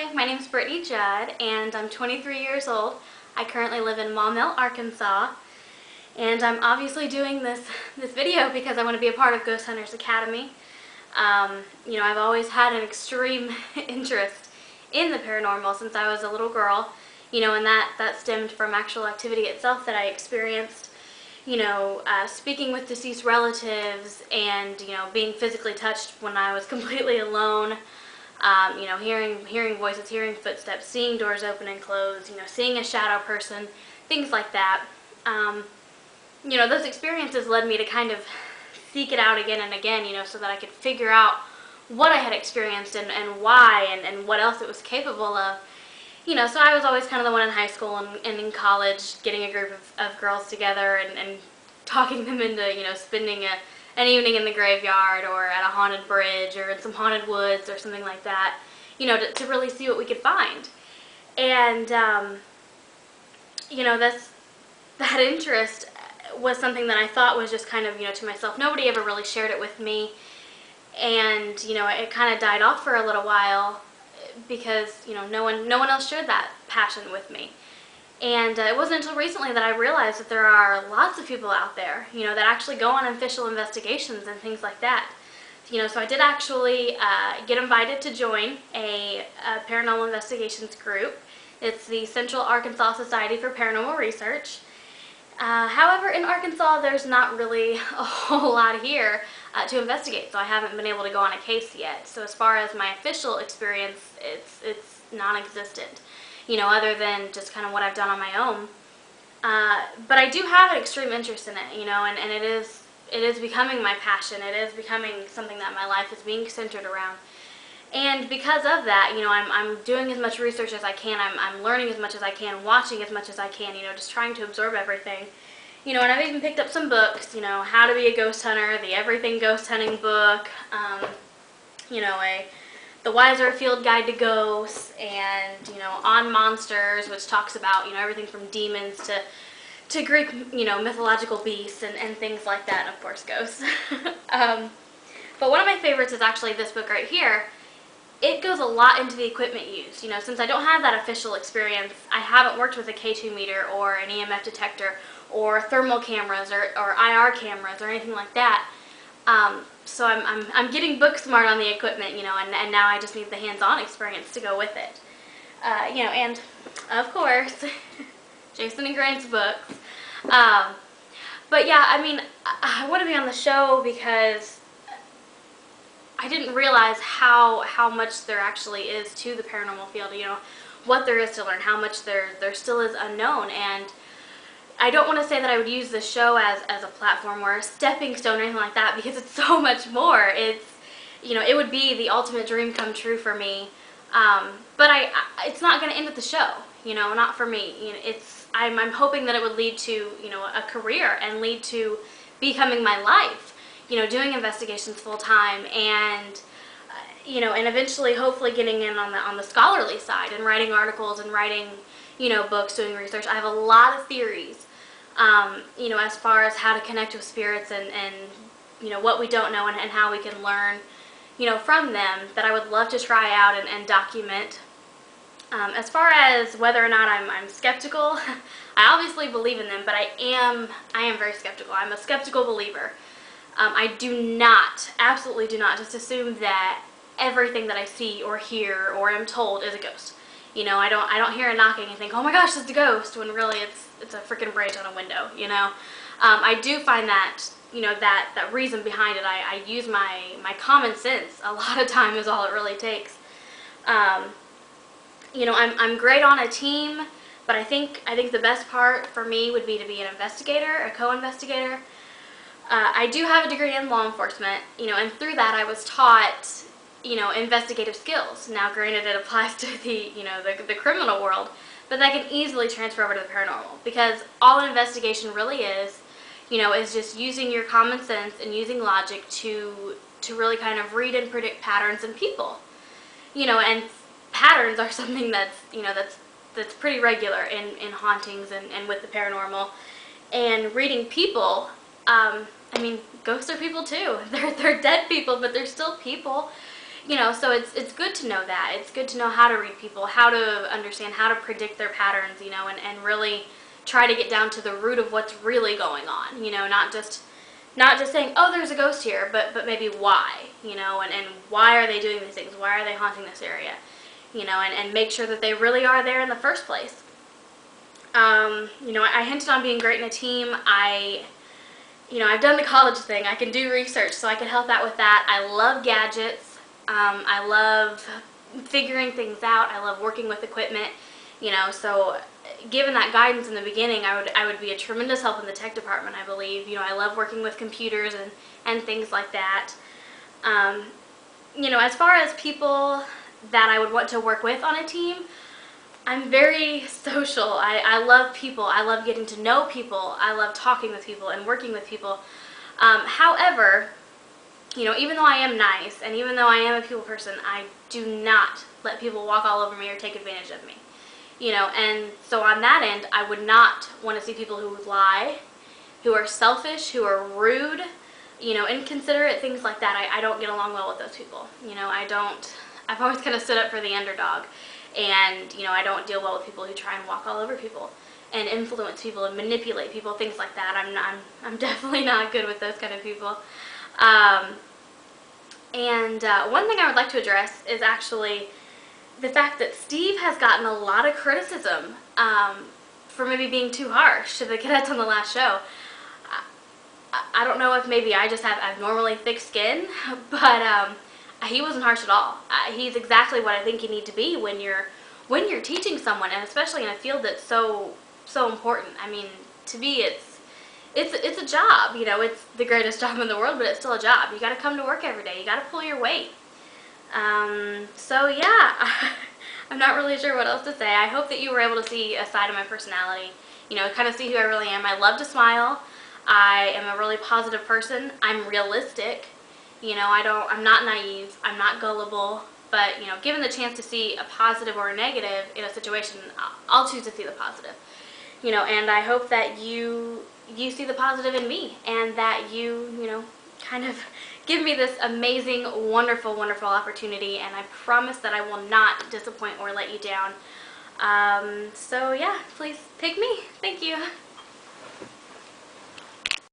Hi, my name is Britany Judd, and I'm 23 years old. I currently live in Maumelle, Arkansas, and I'm obviously doing this video because I want to be a part of Ghost Hunters Academy. I've always had an extreme interest in the paranormal since I was a little girl, and that stemmed from actual activity itself that I experienced, speaking with deceased relatives and, being physically touched when I was completely alone. Hearing voices, hearing footsteps, seeing doors open and close, seeing a shadow person, things like that. Those experiences led me to kind of seek it out again and again, so that I could figure out what I had experienced and why and what else it was capable of. So I was always kind of the one in high school and in college getting a group of girls together and talking them into, spending an evening in the graveyard or at a haunted bridge or in some haunted woods or something like that, to really see what we could find. And, that interest was something that I thought was just kind of, to myself. Nobody ever really shared it with me. And, it kind of died off for a little while because, no one else shared that passion with me. And it wasn't until recently that I realized that there are lots of people out there, that actually go on official investigations and things like that. So I did actually get invited to join a paranormal investigations group. It's the Central Arkansas Society for Paranormal Research. However, in Arkansas, there's not really a whole lot here to investigate, so I haven't been able to go on a case yet. So as far as my official experience, it's non-existent. Other than just kind of what I've done on my own. But I do have an extreme interest in it, and it is becoming my passion. It is becoming something that my life is being centered around. And because of that, I'm doing as much research as I can. I'm learning as much as I can, watching as much as I can, just trying to absorb everything. And I've even picked up some books, How to Be a Ghost Hunter, the Everything Ghost Hunting book, The Wiser Field Guide to Ghosts, and, On Monsters, which talks about, everything from demons to Greek, mythological beasts and things like that, and of course ghosts. But one of my favorites is actually this book right here. It goes a lot into the equipment used. Since I don't have that official experience, I haven't worked with a K2 meter or an EMF detector or thermal cameras or IR cameras or anything like that. So I'm getting book smart on the equipment, and now I just need the hands-on experience to go with it. And of course, Jason and Grant's books. But yeah, I want to be on the show because I didn't realize how much there actually is to the paranormal field, what there is to learn, how much there still is unknown. And I don't want to say that I would use the show as a platform or a stepping stone or anything like that, because it's so much more. It's, it would be the ultimate dream come true for me. But it's not going to end at the show, not for me. I'm hoping that it would lead to, a career and lead to becoming my life, doing investigations full time and, and eventually hopefully getting in on the scholarly side and writing articles and writing, books, doing research. I have a lot of theories, as far as how to connect with spirits and what we don't know and how we can learn, from them, that I would love to try out and document. As far as whether or not I'm skeptical, I obviously believe in them, but I am very skeptical. I'm a skeptical believer. I do not, absolutely do not, just assume that everything that I see or hear or am told is a ghost. I don't hear a knocking and think, oh my gosh, it's a ghost, when really it's a freaking branch on a window, I do find that, that reason behind it. I use my common sense a lot of time is all it really takes. I'm great on a team, but I think the best part for me would be to be an investigator, a co-investigator. I do have a degree in law enforcement, and through that I was taught, investigative skills. Now, granted, it applies to the criminal world, but that can easily transfer over to the paranormal, because all an investigation really is just using your common sense and using logic to really kind of read and predict patterns in people, and patterns are something that's, that's pretty regular in hauntings and with the paranormal. And reading people, ghosts are people too. They're dead people, but they're still people. You know, so it's good to know that. It's good to know how to read people, how to understand, how to predict their patterns, you know, and really try to get down to the root of what's really going on, you know, not just saying, oh, there's a ghost here, but maybe why, you know, and why are they doing these things? Why are they haunting this area? You know, and make sure that they really are there in the first place. You know, I hinted on being great in a team. You know, I've done the college thing. I can do research, so I can help out with that. I love gadgets. I love figuring things out. I love working with equipment, you know, so given that guidance in the beginning, I would be a tremendous help in the tech department, I believe. You know, I love working with computers and things like that. You know, as far as people that I would want to work with on a team, I'm very social. I love people. I love getting to know people. I love talking with people and working with people. However, you know, even though I am nice and even though I am a people person, I do not let people walk all over me or take advantage of me. You know, and so on that end, I would not want to see people who lie, who are selfish, who are rude, you know, inconsiderate, things like that. I don't get along well with those people. You know, I've always kind of stood up for the underdog. And, you know, I don't deal well with people who try and walk all over people and influence people and manipulate people, things like that. I'm definitely not good with those kind of people. One thing I would like to address is actually the fact that Steve has gotten a lot of criticism for maybe being too harsh to the cadets on the last show. I don't know if maybe I just have abnormally thick skin, but he wasn't harsh at all. He's exactly what I think you need to be when you're teaching someone, and especially in a field that's so important. I mean, to me, it's a job. You know, it's the greatest job in the world, but it's still a job. You got to come to work every day. You got to pull your weight. So yeah, I'm not really sure what else to say. I hope that you were able to see a side of my personality. You know, kind of see who I really am. I love to smile. I am a really positive person. I'm realistic. You know, I'm not naive. I'm not gullible. But, you know, given the chance to see a positive or a negative in a situation, I'll choose to see the positive. You know, and I hope that you see the positive in me, and that you know, kind of give me this amazing, wonderful, wonderful opportunity, and I promise that I will not disappoint or let you down. So yeah, please pick me. Thank you.